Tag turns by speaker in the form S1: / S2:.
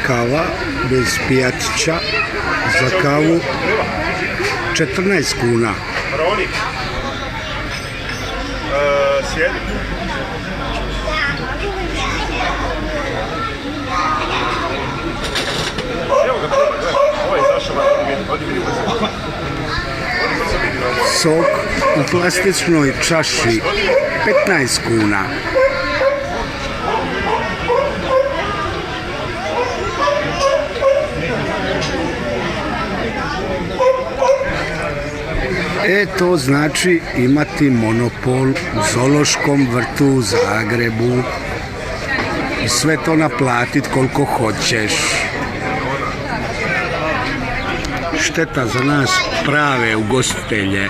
S1: Kava bez pijatića za kavu 14 kuna.
S2: Ronik. Sjedi. Evo ga, ovo je izašao, ovdje vidimo se.
S1: Sok u plastičnoj čaši 15 kuna. To znači imati monopol u zoološkom vrtu u Zagrebu i sve to naplatit koliko hoćeš. Šteta za nas prave ugostitelje.